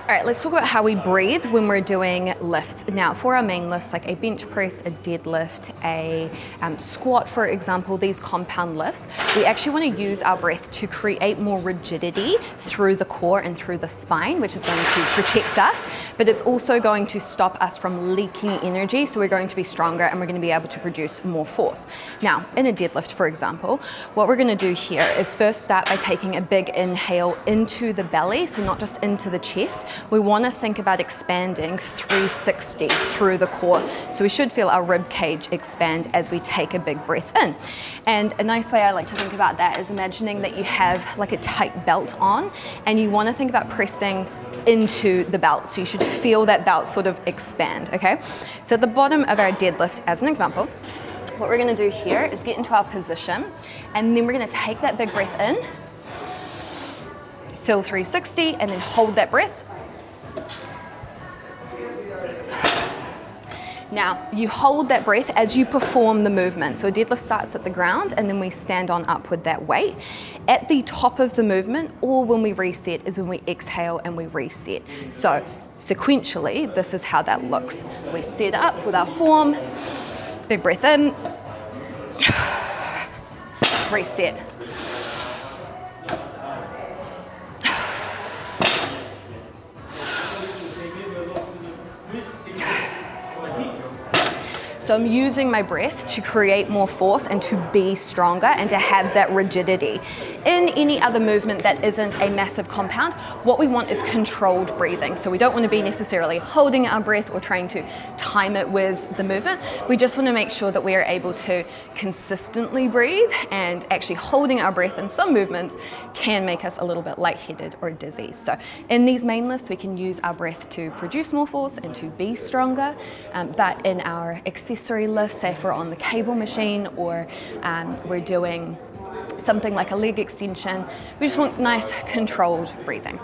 All right, let's talk about how we breathe when we're doing lifts. Now, for our main lifts, like a bench press, a deadlift, a squat, for example, these compound lifts, we actually want to use our breath to create more rigidity through the core and through the spine, which is going to protect us, but it's also going to stop us from leaking energy, so we're going to be stronger and we're going to be able to produce more force. Now, in a deadlift, for example, what we're going to do here is first start by taking a big inhale into the belly, so not just into the chest. We want to think about expanding 360 through the core. So we should feel our rib cage expand as we take a big breath in. And a nice way I like to think about that is imagining that you have like a tight belt on, and you want to think about pressing into the belt. So you should feel that belt sort of expand, okay? So at the bottom of our deadlift, as an example, what we're going to do here is get into our position, and then we're going to take that big breath in, feel 360, and then hold that breath. Now, you hold that breath as you perform the movement. So a deadlift starts at the ground and then we stand on up with that weight. At the top of the movement, or when we reset, is when we exhale and we reset. So sequentially, this is how that looks. We set up with our form, big breath in, reset. So I'm using my breath to create more force and to be stronger and to have that rigidity. In any other movement that isn't a massive compound, what we want is controlled breathing. So we don't want to be necessarily holding our breath or trying to time it with the movement. We just want to make sure that we are able to consistently breathe, and actually holding our breath in some movements can make us a little bit lightheaded or dizzy. So in these main lifts, we can use our breath to produce more force and to be stronger, but in our accessory lifts, say if we're on the cable machine or we're doing something like a leg extension, we just want nice controlled breathing.